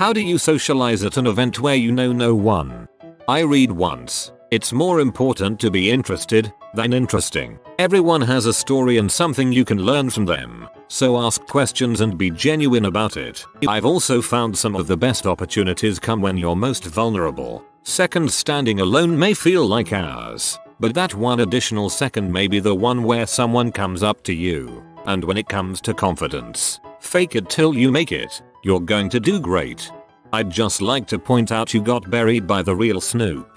How do you socialize at an event where you know no one? I read once. It's more important to be interested than interesting. Everyone has a story and something you can learn from them, so ask questions and be genuine about it. I've also found some of the best opportunities come when you're most vulnerable. Seconds standing alone may feel like hours, but that one additional second may be the one where someone comes up to you. And when it comes to confidence, fake it till you make it. You're going to do great. I'd just like to point out you got buried by the real Snoop.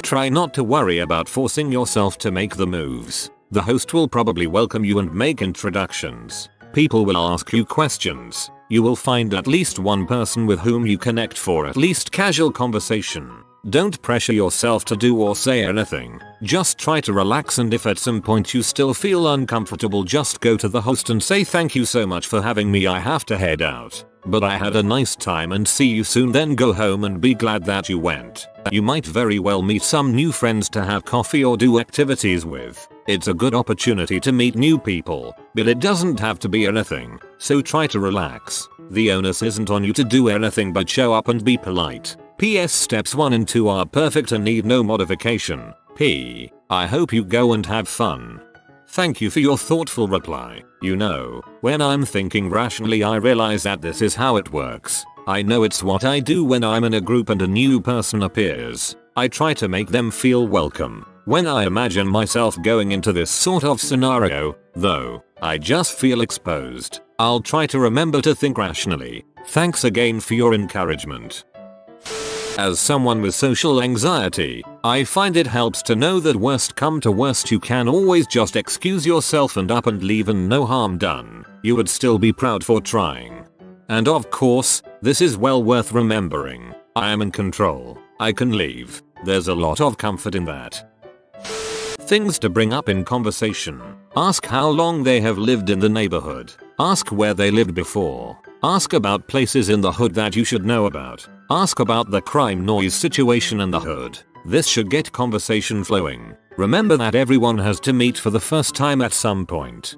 Try not to worry about forcing yourself to make the moves. The host will probably welcome you and make introductions. People will ask you questions. You will find at least one person with whom you connect for at least casual conversation. Don't pressure yourself to do or say anything. Just try to relax, and if at some point you still feel uncomfortable, just go to the host and say thank you so much for having me, I have to head out, but I had a nice time and see you soon. Then go home and be glad that you went. You might very well meet some new friends to have coffee or do activities with. It's a good opportunity to meet new people, but it doesn't have to be anything, so try to relax. The onus isn't on you to do anything but show up and be polite. PS steps 1 and 2 are perfect and need no modification. P. I hope you go and have fun. Thank you for your thoughtful reply. You know, when I'm thinking rationally, I realize that this is how it works. I know it's what I do when I'm in a group and a new person appears. I try to make them feel welcome. When I imagine myself going into this sort of scenario, though, I just feel exposed. I'll try to remember to think rationally. Thanks again for your encouragement. As someone with social anxiety, I find it helps to know that worst come to worst you can always just excuse yourself and up and leave and no harm done. You would still be proud for trying. And of course, this is well worth remembering. I am in control. I can leave. There's a lot of comfort in that. Things to bring up in conversation. Ask how long they have lived in the neighborhood. Ask where they lived before. Ask about places in the hood that you should know about. Ask about the crime noise situation in the hood. This should get conversation flowing. Remember that everyone has to meet for the first time at some point.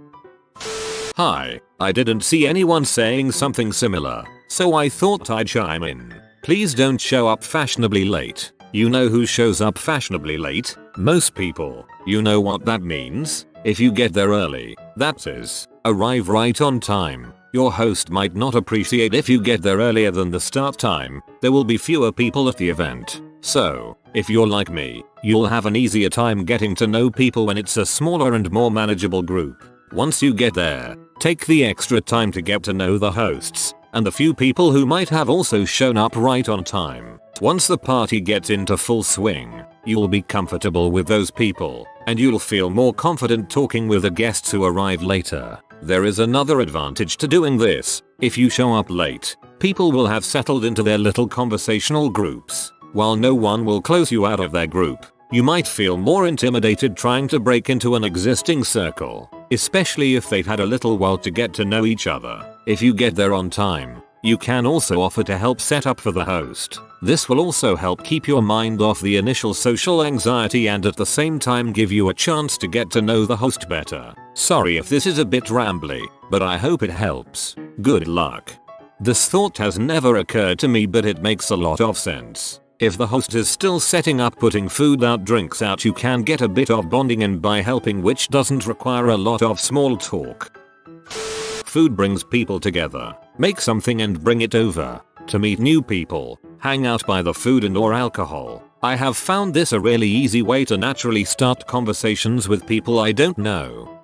Hi, I didn't see anyone saying something similar, so I thought I'd chime in. Please don't show up fashionably late. You know who shows up fashionably late? Most people. You know what that means? If you get there early, that is, arrive right on time. Your host might not appreciate if you get there earlier than the start time. There will be fewer people at the event. So, if you're like me, you'll have an easier time getting to know people when it's a smaller and more manageable group. Once you get there, take the extra time to get to know the hosts and the few people who might have also shown up right on time. Once the party gets into full swing, you'll be comfortable with those people, and you'll feel more confident talking with the guests who arrive later. There is another advantage to doing this. If you show up late, people will have settled into their little conversational groups. While no one will close you out of their group, you might feel more intimidated trying to break into an existing circle, especially if they've had a little while to get to know each other. If you get there on time, you can also offer to help set up for the host. This will also help keep your mind off the initial social anxiety and at the same time give you a chance to get to know the host better. Sorry if this is a bit rambly, but I hope it helps. Good luck. This thought has never occurred to me, but it makes a lot of sense. If the host is still setting up, putting food out, drinks out, you can get a bit of bonding in by helping, which doesn't require a lot of small talk. Food brings people together. Make something and bring it over. To meet new people, hang out by the food and or alcohol. I have found this a really easy way to naturally start conversations with people I don't know.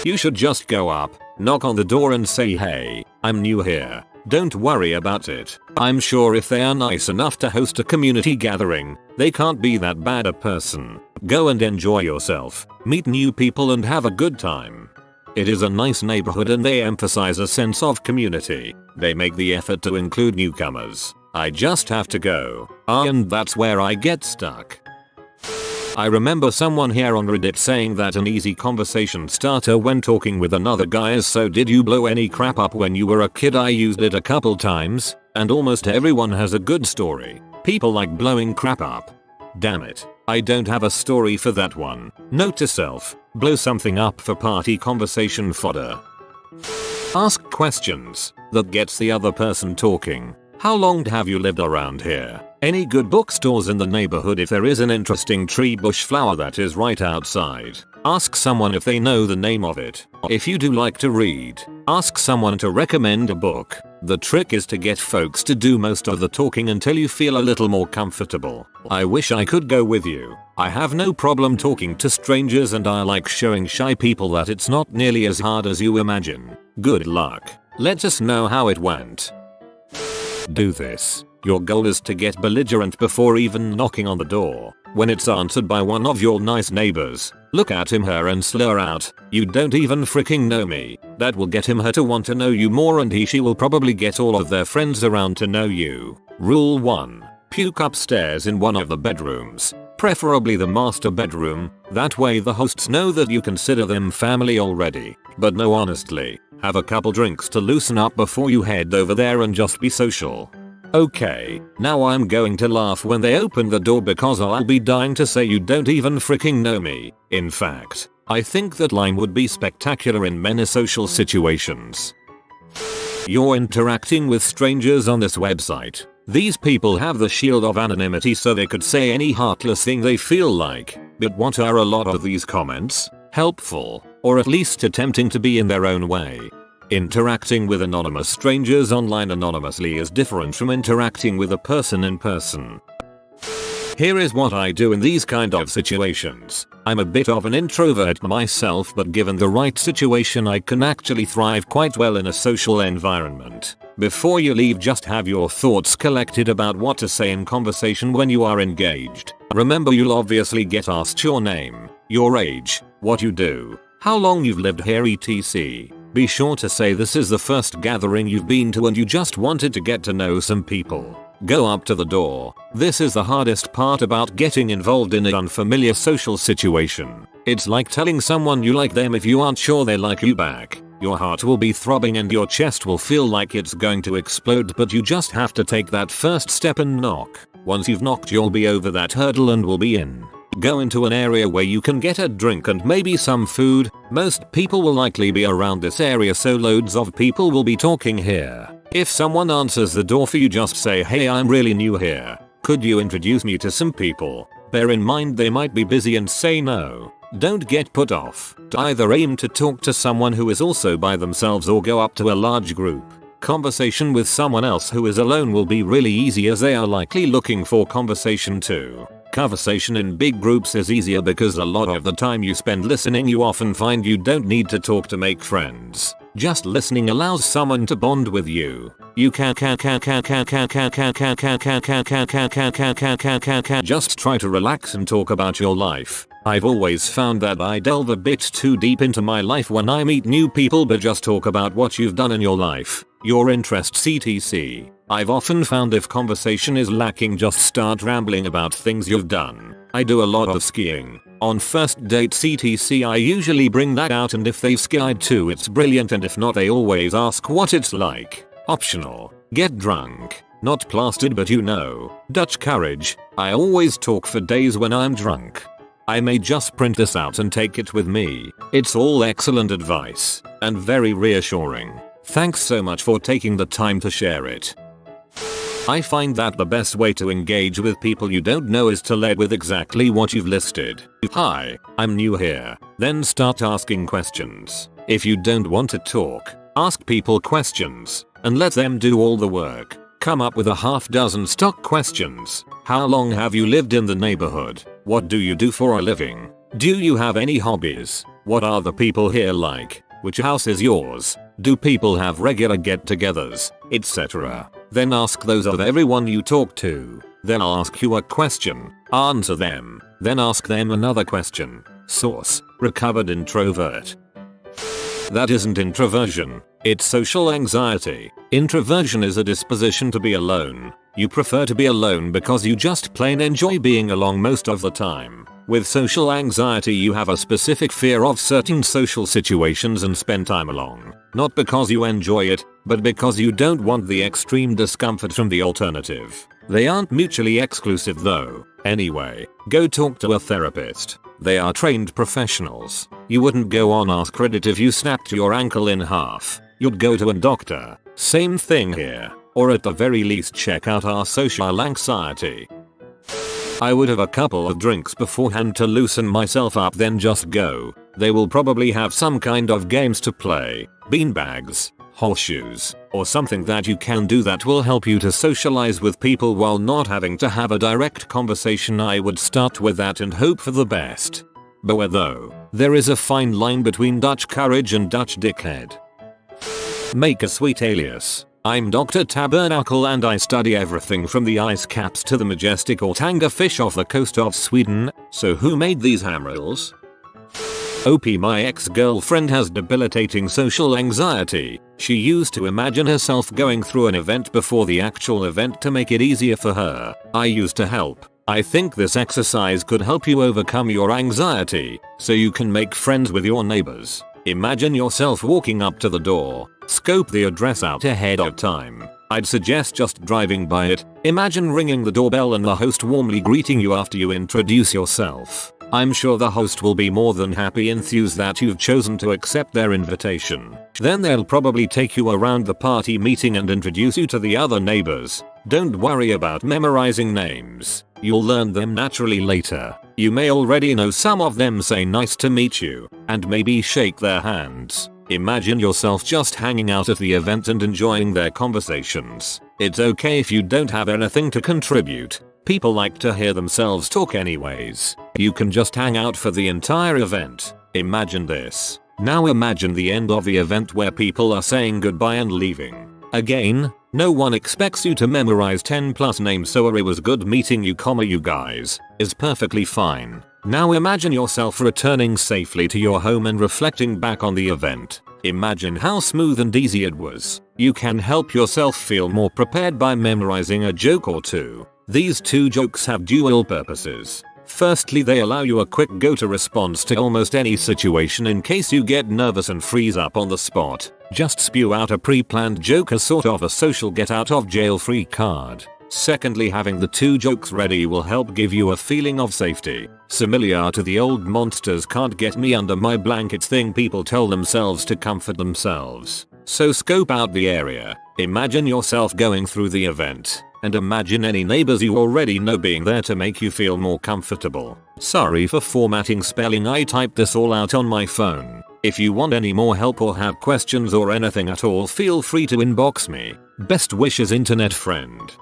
You should just go up, knock on the door and say, hey, I'm new here. Don't worry about it. I'm sure if they are nice enough to host a community gathering, they can't be that bad a person. Go and enjoy yourself, meet new people and have a good time. It is a nice neighborhood and they emphasize a sense of community. They make the effort to include newcomers. I just have to go. And that's where I get stuck. I remember someone here on Reddit saying that an easy conversation starter when talking with another guy is, so did you blow any crap up when you were a kid? I used it a couple times, and almost everyone has a good story. People like blowing crap up. Damn it, I don't have a story for that one. Note to self, blow something up for party conversation fodder. Ask questions that gets the other person talking. How long have you lived around here? Any good bookstores in the neighborhood? If there is an interesting tree bush flower that is right outside, ask someone if they know the name of it. If you do like to read, ask someone to recommend a book. The trick is to get folks to do most of the talking until you feel a little more comfortable. I wish I could go with you. I have no problem talking to strangers, and I like showing shy people that it's not nearly as hard as you imagine. Good luck. Let us know how it went. Do this. Your goal is to get belligerent before even knocking on the door. When it's answered by one of your nice neighbors, look at him/her and slur out, "You don't even freaking know me." That will get him/her to want to know you more, and he/she will probably get all of their friends around to know you. Rule 1. Puke upstairs in one of the bedrooms, preferably the master bedroom. That way the hosts know that you consider them family already. But no, honestly, have a couple drinks to loosen up before you head over there and just be social. Okay, now I'm going to laugh when they open the door because I'll be dying to say, "You don't even freaking know me." In fact, I think that line would be spectacular in many social situations. You're interacting with strangers on this website. These people have the shield of anonymity, so they could say any heartless thing they feel like. But what are a lot of these comments? Helpful, or at least attempting to be in their own way? Interacting with anonymous strangers online anonymously is different from interacting with a person in person. Here is what I do in these kind of situations. I'm a bit of an introvert myself, but given the right situation I can actually thrive quite well in a social environment. Before you leave, just have your thoughts collected about what to say in conversation when you are engaged. Remember, you'll obviously get asked your name, your age, what you do, how long you've lived here, etc. Be sure to say this is the first gathering you've been to and you just wanted to get to know some people. Go up to the door. This is the hardest part about getting involved in an unfamiliar social situation. It's like telling someone you like them if you aren't sure they like you back. Your heart will be throbbing and your chest will feel like it's going to explode, but you just have to take that first step and knock. Once you've knocked, you'll be over that hurdle and will be in. Go into an area where you can get a drink and maybe some food. Most people will likely be around this area, so loads of people will be talking here. If someone answers the door for you, just say, "Hey, I'm really new here. Could you introduce me to some people?" Bear in mind they might be busy and say no. Don't get put off. Either aim to talk to someone who is also by themselves or go up to a large group. Conversation with someone else who is alone will be really easy, as they are likely looking for conversation too. Conversation in big groups is easier because a lot of the time you spend listening, you often find you don't need to talk to make friends. Just listening allows someone to bond with you. You can just try to relax and talk about your life. I've always found that I delve a bit too deep into my life when I meet new people, but just talk about what you've done in your life, your interests, etc. I've often found if conversation is lacking, just start rambling about things you've done. I do a lot of skiing. On first dates, etc. I usually bring that out, and if they've skied too, it's brilliant, and if not, they always ask what it's like. Optional. Get drunk. Not plastered, but you know. Dutch courage. I always talk for days when I'm drunk. I may just print this out and take it with me. It's all excellent advice and very reassuring. Thanks so much for taking the time to share it. I find that the best way to engage with people you don't know is to lead with exactly what you've listed. "Hi, I'm new here." Then start asking questions. If you don't want to talk, ask people questions and let them do all the work. Come up with a half dozen stock questions. How long have you lived in the neighborhood? What do you do for a living? Do you have any hobbies? What are the people here like? Which house is yours? Do people have regular get-togethers? Etc. Then ask those of everyone you talk to. They'll ask you a question. Answer them. Then ask them another question. Source: recovered introvert. That isn't introversion. It's social anxiety. Introversion is a disposition to be alone. You prefer to be alone because you just plain enjoy being alone most of the time. With social anxiety, you have a specific fear of certain social situations and spend time alone. Not because you enjoy it, but because you don't want the extreme discomfort from the alternative. They aren't mutually exclusive though. Anyway, go talk to a therapist. They are trained professionals. You wouldn't go on Ask Reddit if you snapped your ankle in half. you'd go to a doctor. Same thing here. Or at the very least check out our social anxiety. I would have a couple of drinks beforehand to loosen myself up, then just go. They will probably have some kind of games to play, beanbags, horseshoes, or something that you can do that will help you to socialize with people while not having to have a direct conversation. I would start with that and hope for the best. Beware though, there is a fine line between Dutch courage and Dutch dickhead. Make a sweet alias. I'm Dr. Tabernacle and I study everything from the ice caps to the majestic Ortanga fish off the coast of Sweden. So who made these hammerils? OP, my ex-girlfriend has debilitating social anxiety. She used to imagine herself going through an event before the actual event to make it easier for her. I used to help. I think this exercise could help you overcome your anxiety so you can make friends with your neighbors. Imagine yourself walking up to the door. Scope the address out ahead of time. I'd suggest just driving by it. Imagine ringing the doorbell and the host warmly greeting you after you introduce yourself. I'm sure the host will be more than happy enthused that you've chosen to accept their invitation. Then they'll probably take you around the party meeting and introduce you to the other neighbors. Don't worry about memorizing names. You'll learn them naturally later. You may already know some of them. Say nice to meet you and maybe shake their hands. Imagine yourself just hanging out at the event and enjoying their conversations. It's okay if you don't have anything to contribute. People like to hear themselves talk anyways. You can just hang out for the entire event. Imagine this. Now imagine the end of the event where people are saying goodbye and leaving. Again, no one expects you to memorize 10 plus names, so it was good meeting you, you guys is perfectly fine. Now imagine yourself returning safely to your home and reflecting back on the event. Imagine how smooth and easy it was. You can help yourself feel more prepared by memorizing a joke or two. These two jokes have dual purposes. Firstly, they allow you a quick go-to response to almost any situation in case you get nervous and freeze up on the spot. Just spew out a pre-planned joke as sort of a social get-out-of-jail-free card. Secondly, having the two jokes ready will help give you a feeling of safety, similar to the old monsters can't get me under my blankets thing people tell themselves to comfort themselves. So scope out the area. Imagine yourself going through the event. And imagine any neighbors you already know being there to make you feel more comfortable. Sorry for formatting spelling, I typed this all out on my phone. If you want any more help or have questions or anything at all, feel free to inbox me. Best wishes, internet friend.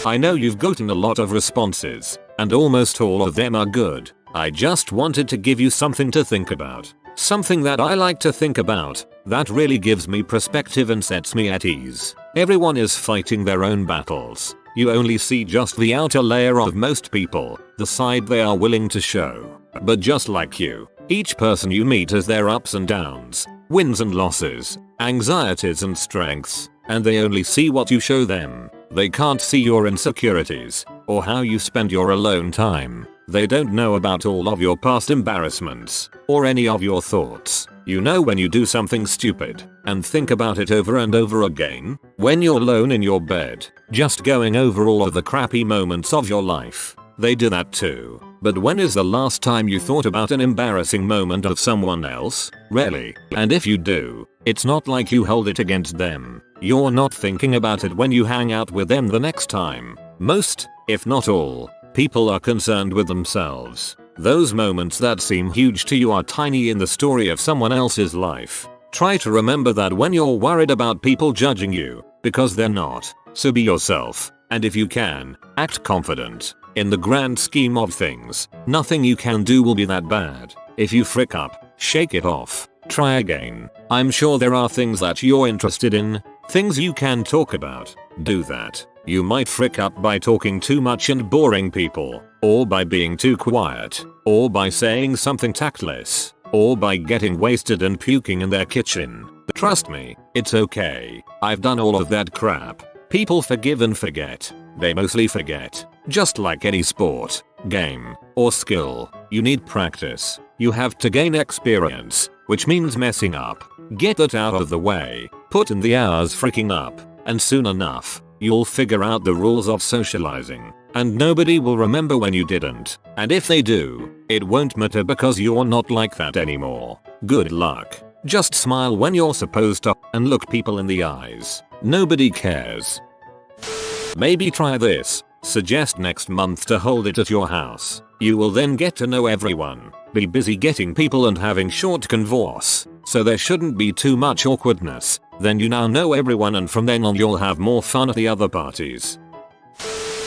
I know you've gotten a lot of responses, and almost all of them are good. I just wanted to give you something to think about. Something that I like to think about, that really gives me perspective and sets me at ease. Everyone is fighting their own battles. You only see just the outer layer of most people, the side they are willing to show. But just like you, each person you meet has their ups and downs, wins and losses, anxieties and strengths, and they only see what you show them. They can't see your insecurities, or how you spend your alone time. They don't know about all of your past embarrassments, or any of your thoughts. You know when you do something stupid, and think about it over and over again, when you're alone in your bed, just going over all of the crappy moments of your life. They do that too. But when is the last time you thought about an embarrassing moment of someone else? Rarely. And if you do, it's not like you hold it against them. You're not thinking about it when you hang out with them the next time. Most, if not all, people are concerned with themselves. Those moments that seem huge to you are tiny in the story of someone else's life. Try to remember that when you're worried about people judging you, because they're not. So be yourself, and if you can, act confident. In the grand scheme of things, nothing you can do will be that bad. If you frick up, shake it off. Try again. I'm sure there are things that you're interested in, things you can talk about. Do that. You might frick up by talking too much and boring people, or by being too quiet, or by saying something tactless, or by getting wasted and puking in their kitchen. Trust me, it's okay. I've done all of that crap. People forgive and forget. They mostly forget. Just like any sport, game, or skill, you need practice. You have to gain experience, which means messing up. Get that out of the way. Put in the hours freaking up, and soon enough, you'll figure out the rules of socializing, and nobody will remember when you didn't. And if they do, it won't matter because you're not like that anymore. Good luck. Just smile when you're supposed to and look people in the eyes. Nobody cares. Maybe try this. Suggest next month to hold it at your house. You will then get to know everyone. Be busy getting people and having short converse, so there shouldn't be too much awkwardness. Then you now know everyone, and from then on you'll have more fun at the other parties.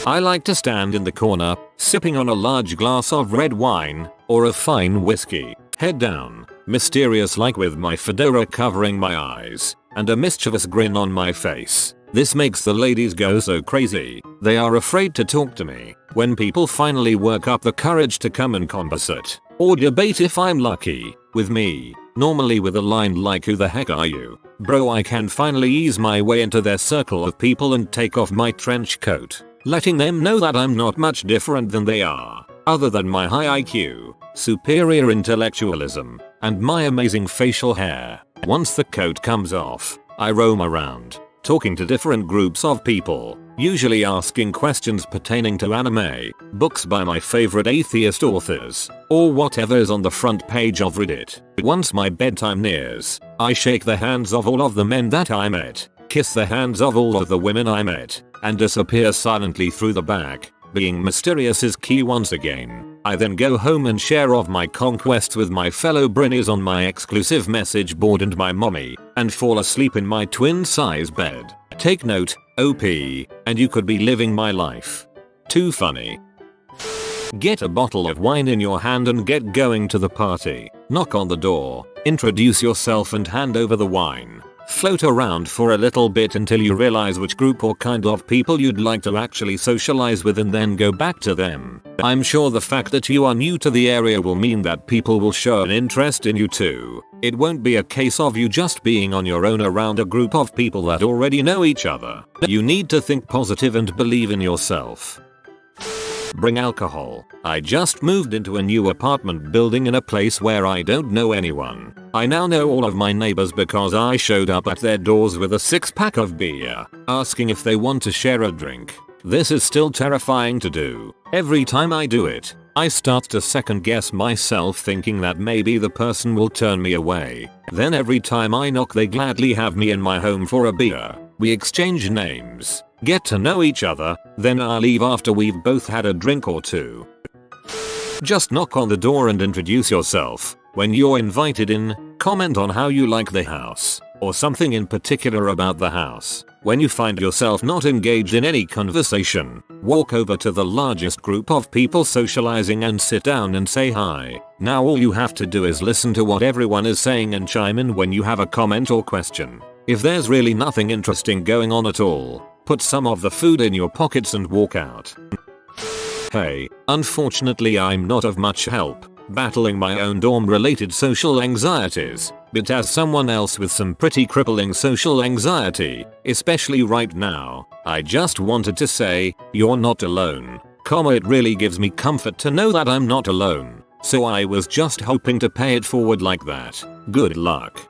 I like to stand in the corner, sipping on a large glass of red wine or a fine whiskey, head down, mysterious like, with my fedora covering my eyes and a mischievous grin on my face. This makes the ladies go so crazy. They are afraid to talk to me. When people finally work up the courage to come and conversate or debate, if I'm lucky, with me, normally with a line like, "Who the heck are you, bro?" I can finally ease my way into their circle of people and take off my trench coat, letting them know that I'm not much different than they are, other than my high IQ, superior intellectualism, and my amazing facial hair. Once the coat comes off, I roam around, talking to different groups of people, usually asking questions pertaining to anime, books by my favorite atheist authors, or whatever is on the front page of Reddit. Once my bedtime nears, I shake the hands of all of the men that I met, kiss the hands of all of the women I met, and disappear silently through the back. Being mysterious is key once again. I then go home and share of my conquests with my fellow Brinnies on my exclusive message board and my mommy, and fall asleep in my twin size bed. Take note, OP, and you could be living my life. Too funny. Get a bottle of wine in your hand and get going to the party. Knock on the door, introduce yourself and hand over the wine. Float around for a little bit until you realize which group or kind of people you'd like to actually socialize with, and then go back to them. I'm sure the fact that you are new to the area will mean that people will show an interest in you too. It won't be a case of you just being on your own around a group of people that already know each other. You need to think positive and believe in yourself. Bring alcohol. I just moved into a new apartment building in a place where I don't know anyone. I now know all of my neighbors because I showed up at their doors with a 6-pack of beer, asking if they want to share a drink. This is still terrifying to do. Every time I do it, I start to second guess myself, thinking that maybe the person will turn me away. Then every time I knock, they gladly have me in my home for a beer. We exchange names, get to know each other, then I leave after we've both had a drink or two. Just knock on the door and introduce yourself. When you're invited in, comment on how you like the house, or something in particular about the house. When you find yourself not engaged in any conversation, walk over to the largest group of people socializing and sit down and say hi. Now all you have to do is listen to what everyone is saying and chime in when you have a comment or question. If there's really nothing interesting going on at all, put some of the food in your pockets and walk out. Hey, unfortunately I'm not of much help, battling my own dorm-related social anxieties, but as someone else with some pretty crippling social anxiety, especially right now, I just wanted to say, you're not alone. It really gives me comfort to know that I'm not alone, so I was just hoping to pay it forward like that. Good luck.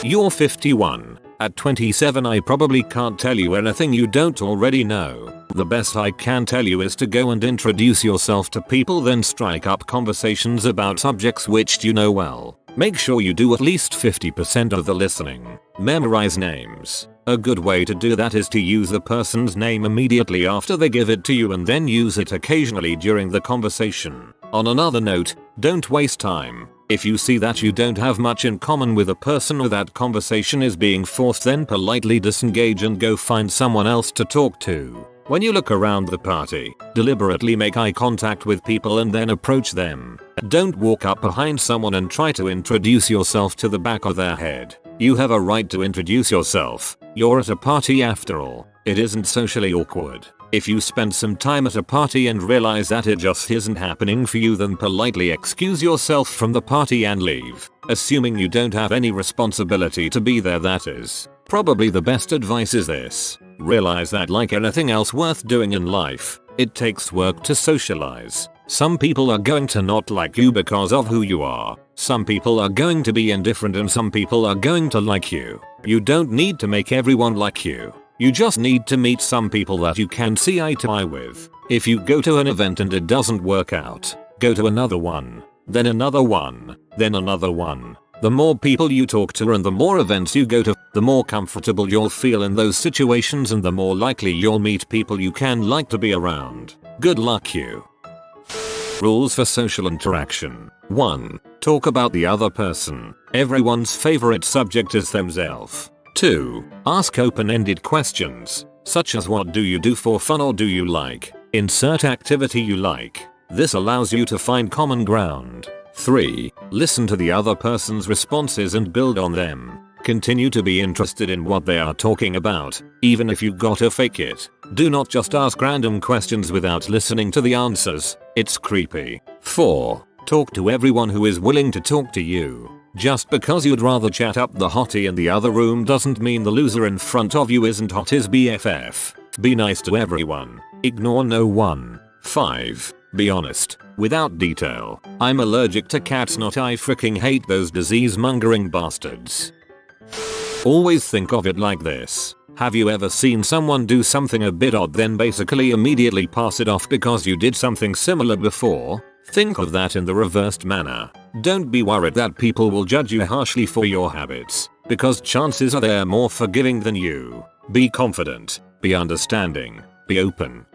You're 51. At 27 I probably can't tell you anything you don't already know. The best I can tell you is to go and introduce yourself to people, then strike up conversations about subjects which you know well. Make sure you do at least 50% of the listening. Memorize names. A good way to do that is to use the person's name immediately after they give it to you and then use it occasionally during the conversation. On another note, don't waste time. If you see that you don't have much in common with a person or that conversation is being forced, then politely disengage and go find someone else to talk to. When you look around the party, deliberately make eye contact with people and then approach them. Don't walk up behind someone and try to introduce yourself to the back of their head. You have a right to introduce yourself. You're at a party after all. It isn't socially awkward. If you spend some time at a party and realize that it just isn't happening for you, then politely excuse yourself from the party and leave. Assuming you don't have any responsibility to be there, that is. Probably the best advice is this. Realize that like anything else worth doing in life, it takes work to socialize. Some people are going to not like you because of who you are. Some people are going to be indifferent and some people are going to like you. You don't need to make everyone like you. You just need to meet some people that you can see eye to eye with. If you go to an event and it doesn't work out, go to another one, then another one, then another one. The more people you talk to and the more events you go to, the more comfortable you'll feel in those situations and the more likely you'll meet people you can like to be around. Good luck you. Rules for social interaction. 1. Talk about the other person. Everyone's favorite subject is themselves. 2. Ask open-ended questions, such as what do you do for fun or do you like? Insert activity you like. This allows you to find common ground. 3. Listen to the other person's responses and build on them. Continue to be interested in what they are talking about, even if you gotta fake it. Do not just ask random questions without listening to the answers. It's creepy. 4. Talk to everyone who is willing to talk to you. Just because you'd rather chat up the hottie in the other room doesn't mean the loser in front of you isn't hot his BFF. Be nice to everyone. Ignore no one. 5. Be honest, without detail. I'm allergic to cats, not I freaking hate those disease-mongering bastards. Always think of it like this. Have you ever seen someone do something a bit odd then basically immediately pass it off because you did something similar before? Think of that in the reversed manner. Don't be worried that people will judge you harshly for your habits, because chances are they're more forgiving than you. Be confident, be understanding, be open.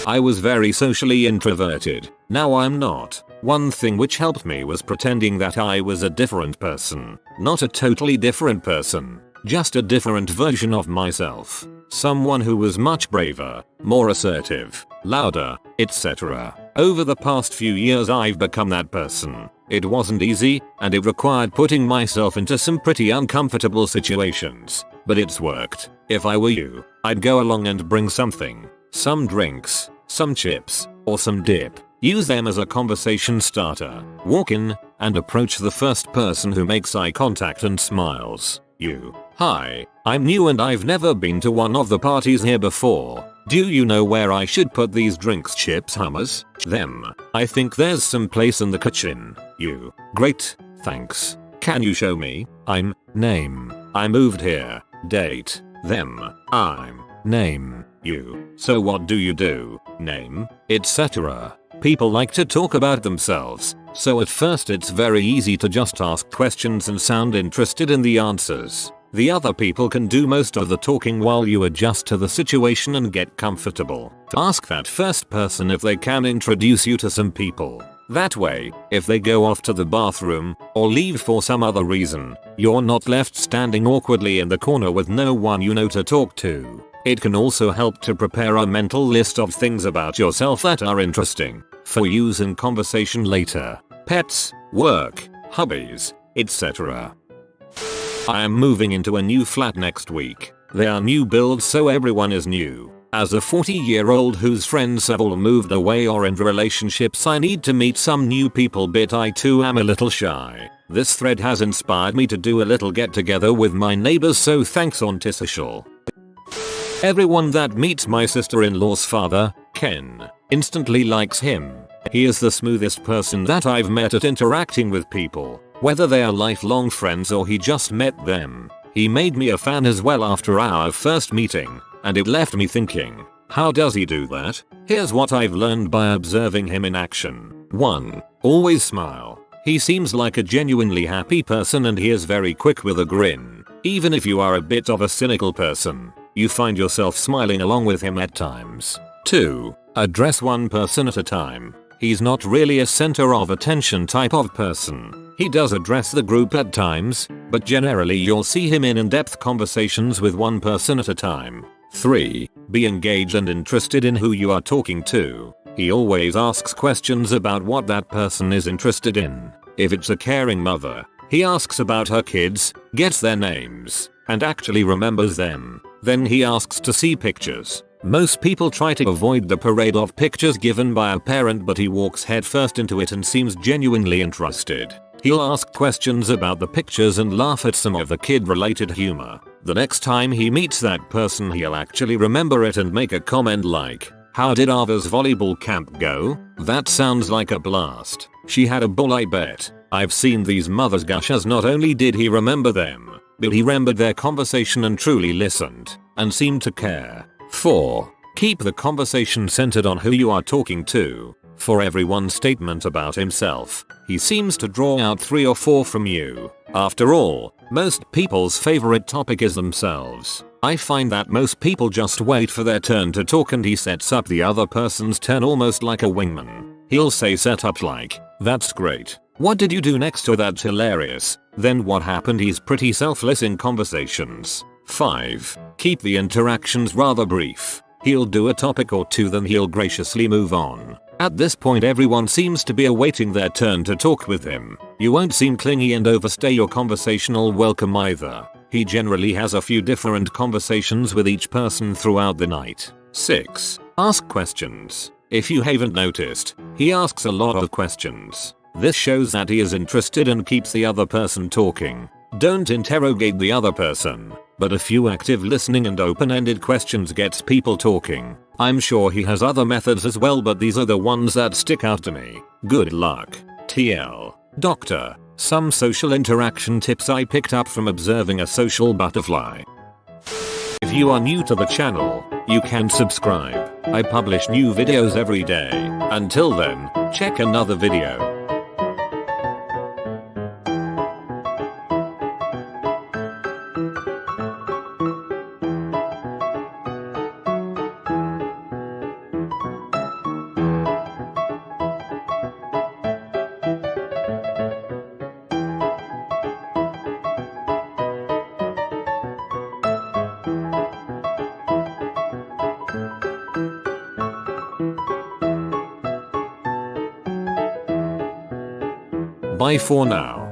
I was very socially introverted. Now I'm not. One thing which helped me was pretending that I was a different person. Not a totally different person, just a different version of myself. Someone who was much braver, more assertive, louder, etc. Over the past few years I've become that person. It wasn't easy, and it required putting myself into some pretty uncomfortable situations. But it's worked. If I were you, I'd go along and bring something. Some drinks, some chips, or some dip. Use them as a conversation starter. Walk in, and approach the first person who makes eye contact and smiles. You. Hi, I'm new and I've never been to one of the parties here before. Do you know where I should put these drinks, chips, hummus? Them. I think there's some place in the kitchen. You. Great, thanks. Can you show me? I'm. Name. I moved here. Date. Them. I'm. Name. You. So what do you do? Name. Etc. People like to talk about themselves, so at first it's very easy to just ask questions and sound interested in the answers. The other people can do most of the talking while you adjust to the situation and get comfortable. Ask that first person if they can introduce you to some people. That way, if they go off to the bathroom, or leave for some other reason, you're not left standing awkwardly in the corner with no one you know to talk to. It can also help to prepare a mental list of things about yourself that are interesting for use in conversation later. Pets, work, hobbies, etc. I am moving into a new flat next week. They are new builds, so everyone is new. As a 40-year-old whose friends have all moved away or in relationships, I need to meet some new people, but I too am a little shy. This thread has inspired me to do a little get together with my neighbors, so thanks Antisocial. Everyone that meets my sister-in-law's father, Ken, instantly likes him. He is the smoothest person that I've met at interacting with people, whether they are lifelong friends or he just met them. He made me a fan as well after our first meeting, and it left me thinking, how does he do that? Here's what I've learned by observing him in action. 1. Always smile. He seems like a genuinely happy person and he is very quick with a grin. Even if you are a bit of a cynical person, you find yourself smiling along with him at times. 2. Address one person at a time. He's not really a center of attention type of person. He does address the group at times, but generally you'll see him in in-depth conversations with one person at a time. 3. Be engaged and interested in who you are talking to. He always asks questions about what that person is interested in. If it's a caring mother, he asks about her kids, gets their names, and actually remembers them. Then he asks to see pictures. Most people try to avoid the parade of pictures given by a parent, but he walks headfirst into it and seems genuinely interested. He'll ask questions about the pictures and laugh at some of the kid-related humor. The next time he meets that person, he'll actually remember it and make a comment like, "How did Ava's volleyball camp go? That sounds like a blast. She had a ball, I bet." I've seen these mothers gush, as not only did he remember them, but he remembered their conversation and truly listened, and seemed to care. 4. Keep the conversation centered on who you are talking to. For every one statement about himself, he seems to draw out 3 or 4 from you. After all, most people's favorite topic is themselves. I find that most people just wait for their turn to talk and he sets up the other person's turn almost like a wingman. He'll say setups like, "That's great. What did you do next?" or "That's hilarious. Then what happened?" He's pretty selfless in conversations. 5. Keep the interactions rather brief. He'll do a topic or 2, then he'll graciously move on. At this point everyone seems to be awaiting their turn to talk with him. You won't seem clingy and overstay your conversational welcome either. He generally has a few different conversations with each person throughout the night. 6. Ask questions. If you haven't noticed, he asks a lot of questions. This shows that he is interested and keeps the other person talking. Don't interrogate the other person, but a few active listening and open-ended questions gets people talking. I'm sure he has other methods as well, but these are the ones that stick out to me. Good luck. TL. Doctor. Some social interaction tips I picked up from observing a social butterfly. If you are new to the channel, you can subscribe. I publish new videos every day. Until then, check another video. Bye for now.